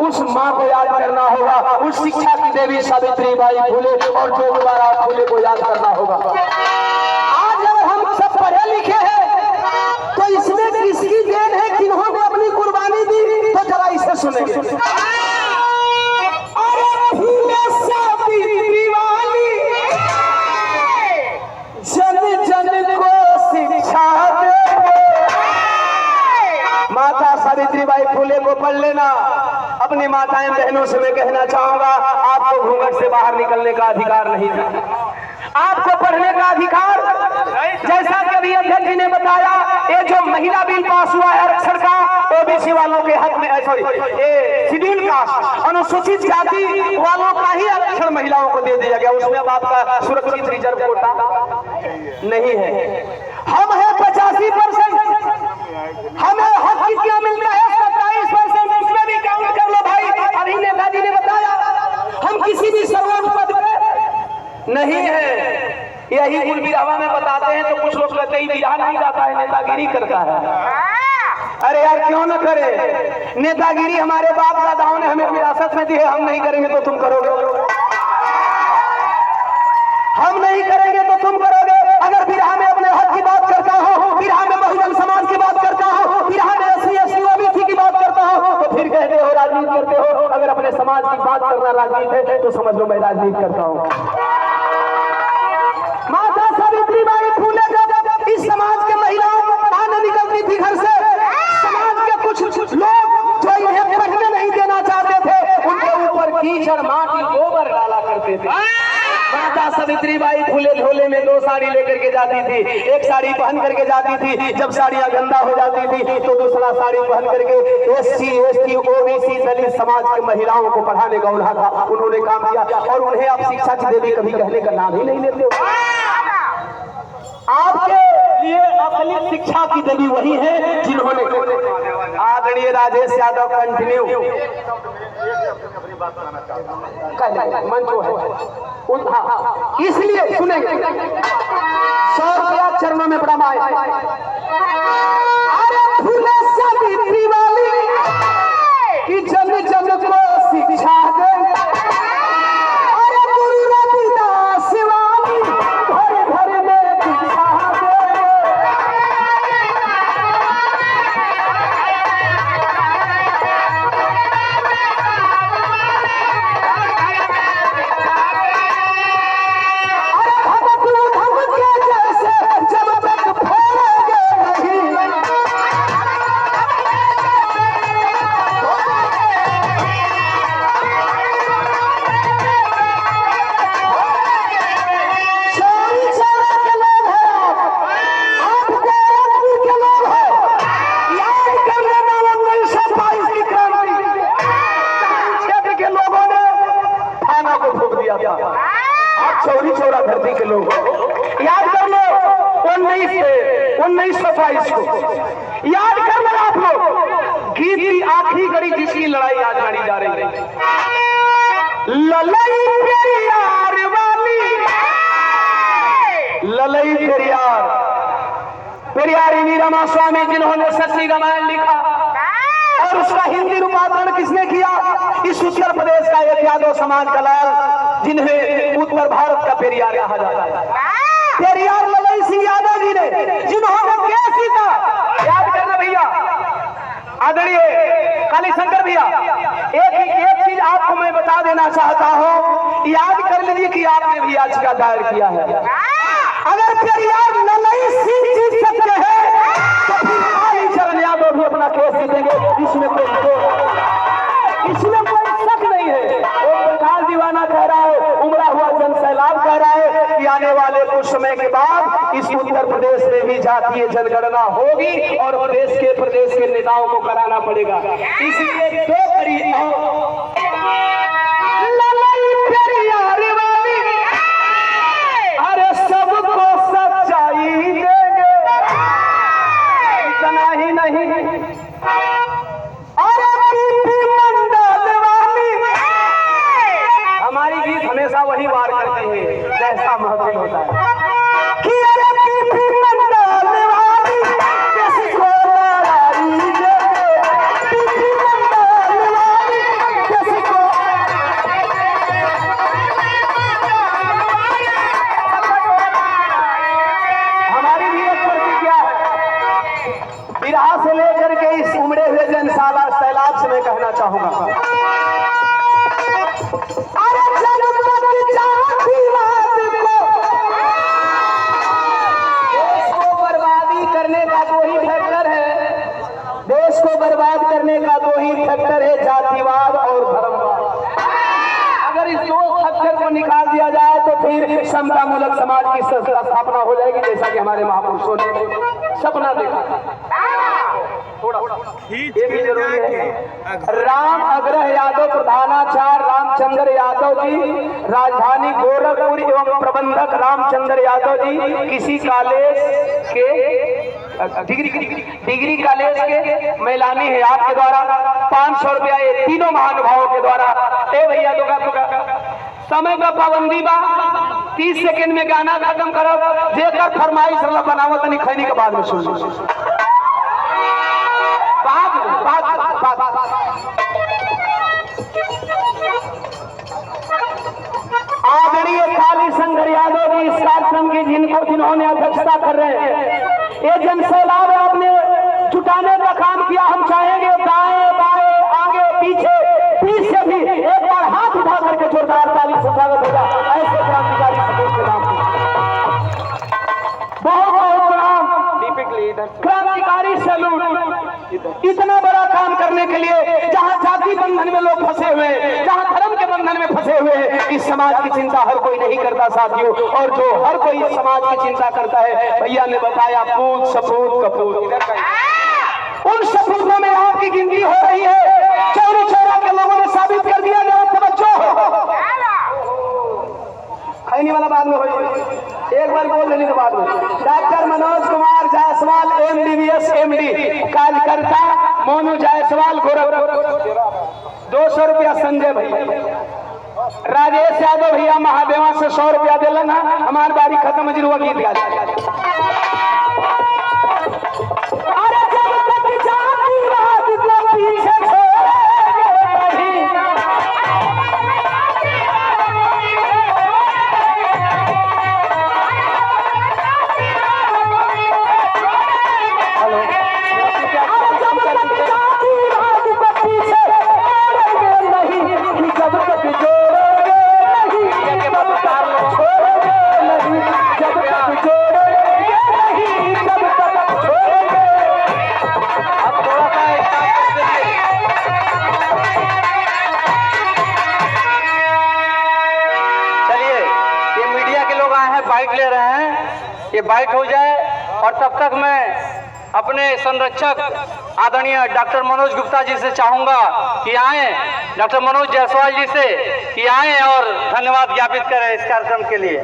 उस माँ को याद करना होगा, उस शिक्षा की देवी सावित्रीबाई फुले और ज्योतिबा फुले को याद करना होगा। आज अगर हम सब पढ़े लिखे हैं तो इसमें किसकी देन है, किन्होंने अपनी कुर्बानी दी, तो जरा इसे सुनेंगे। माता सावित्रीबाई फुले को पढ़ लेना। अपनी माताएं बहनों से मैं कहना चाहूंगा, आपको घूंघट से बाहर निकलने का अधिकार नहीं था, आपको पढ़ने का अधिकार। जैसा कि अभी अध्यक्ष जी ने बताया, ये जो महिला बिल पास हुआ है आरक्षण का, ओबीसी वालों के हक में, सॉरी ये शेड्यूल कास्ट अनुसूचित जाति वालों का ही आरक्षण महिलाओं को दे दिया गया। उसमें अब आपका सुरक्षित रिजर्व कोटा नहीं है। हम है 85%, हमें हक कितना मिलता है 27%, उसमें भी काउंट कर लो भाई। अभी नेताजी ने बताया हम किसी भी सर्वोच्च पद पे नहीं है। यही कुल बिरहवा में बताते हैं तो कुछ लोग कहते हैं बिरहा नहीं जाता है, नेतागिरी करता है। अरे यार क्यों न करे, नेतागिरी हमारे बाप दादाओं ने हमें विरासत में दी है, हम नहीं करेंगे तो तुम करोगे, हम नहीं करेंगे तो तुम करोगे। अगर बिरहा में अपने हक की बात करता हो, बिरहा में बहुजन समाज की बात करता हो, बिरहा में एससी एसटी ओबीसी की बात करता हो, तो फिर कहते हो राजनीति करते हो। अगर अपने समाज की बात करना राजनीति है तो समझ लो मैं राजनीति करता हूँ। माता सावित्रीबाई फुले जब इस समाज के महिलाओं को पढ़ाने निकलती थी घर से, समाज के कुछ लोग जो इन्हें पढ़ने नहीं देना चाहते थे, उनके ऊपर कीचड़ माटी गोबर डाला करते थे। माता सावित्रीबाई फुले झोले में 2 साड़ी लेकर के जाती थी, एक साड़ी पहन करके जाती थी, जब साड़ियां गंदा हो जाती थी तो दूसरा साड़ी पहन करके एससी एसटी ओबीसी दलित समाज की महिलाओं को पढ़ाने का उन्होंने काम किया। और उन्हें आप शिक्षा की देवी कभी कहने का नाम ही नहीं लेते हो। आपके लिए असली शिक्षा की देवी वही है जिन्होंने, आदरणीय राजेश यादव कंटिन्यू मंच है, इसलिए सुनेंगे 100 रुपया चरणों में प्रणाम। अरे फुले सावित्रीबाई की जन जन को शिक्षा दे, अरे गुरु रविदास वाली घर घर में शिक्षा दे। चौरी चौरा धरती के लोग याद कर लो 1922 को याद कर लो आप लोग। गीत की आखिरी कड़ी जिसकी लड़ाई आज लड़ी जा रही है, ललई पेरियार वाली, ललई पेरियार, पेरियारिनी रमा स्वामी जिन्होंने सच्ची रामायण लिखा और उसका हिंदी रूपांतरण किसने किया, इस उत्तर प्रदेश का एक यादव समाज का लाल, जिन्हें उत्तर भारत का पेरियार कहा जाता है। पेरियार ललई सिंह यादव जी ने, जिन्होंने क्या सीखा, याद करना भैया, आदरणीय कालीशंकर भैया, एक चीज आपको मैं बता देना चाहता हूं, याद कर लीजिए कि आपने भी याचिका दायर किया है। अगर पेरियार ललई सिंह जीत सकते हैं तो फिर कालीचरण यादव भी अपना केस जीतेंगे, इसमें कोई शक नहीं है। प्रकाश दीवाना कह रहा है, उमड़ा हुआ जन सैलाब कह रहा है कि आने वाले कुछ समय के बाद इस उत्तर प्रदेश में भी जातीय जनगणना होगी और प्रदेश के नेताओं को कराना पड़ेगा। इसलिए 2 कड़ी अरे सबको सच्चाई देंगे, इतना ही नहीं, हमारी गीत हमेशा वही वार करती है जैसा महफिल होता है। मैं कहना चाहूंगा। अरे जनमत जातिवाद देश को बर्बादी करने का दो ही फैक्टर है, देश को बर्बाद करने का दो ही फैक्टर है, जातिवाद और धर्मवाद। अगर इस दो फैक्टर को निकाल दिया जाए तो फिर समतामूलक समाज की स्थापना हो जाएगी, जैसा कि हमारे महापुरुषों ने सपना देखा। ये भी जरूरी है। राम अग्रह यादव प्रधानाचार्य रामचंद्र यादव जी, राजधानी गोरखपुर एवं प्रबंधक रामचंद्र यादव जी, किसी कॉलेज के डिग्री कॉलेज के मैलानी है, आपके द्वारा 500 रुपया ये तीनों महानुभावों के द्वारा। ए भैया समय का पाबंदी बा, 30 सेकंड में गाना खत्म करो, जेकर फरमाइश बनावत नहीं खैनी के बाद में सुन आदरणीय काली शंकर यादव जी इस कार्यक्रम की जिन्होंने अध्यक्षता कर रहे हैं, ये जनसैलाब आपने जुटाने का काम किया। हम चाहेंगे दाएं बाएं आगे पीछे 30 से भी एक बार हाथ उठा करके जोरदार ताली से स्वागत होगा ऐसे क्रांतिकारी सपूत के नाम पर। बहुत बहुत प्रणाम, क्रांतिकारी सैल्यूट। इतना बड़ा काम करने के लिए, जहाँ जाति बंधन में लोग फंसे हुए, जहाँ धर्म के बंधन में फंसे हुए, इस समाज की चिंता हर कोई नहीं करता साथियों। और जो हर कोई इस समाज की चिंता करता है, भैया ने बताया पूत सपूत कपूत, उन सपूतों में आपकी गिनती हो रही है। चौरी चौरा के लोगों ने साबित कर दिया। खैनी वाला बाद में होगी, एक बार बोल देने के बाद में। Doctor Manoj Kumar Jaiswal MBBS MD, कार्यकर्ता मोनू जायसवाल गोरखपुर 200 रुपया। संजय भैया, राजेश यादव भैया महादेवा से 100 रुपया दिलन। हमारी बारी खत्म, जिरुआ गीत गा। बाइट ले रहे हैं, ये बाइट हो जाए और तब तक मैं अपने संरक्षक आदरणीय डॉक्टर मनोज गुप्ता जी से चाहूंगा कि आए, डॉक्टर मनोज जायसवाल जी से कि आए और धन्यवाद ज्ञापित करें इस कार्यक्रम के लिए।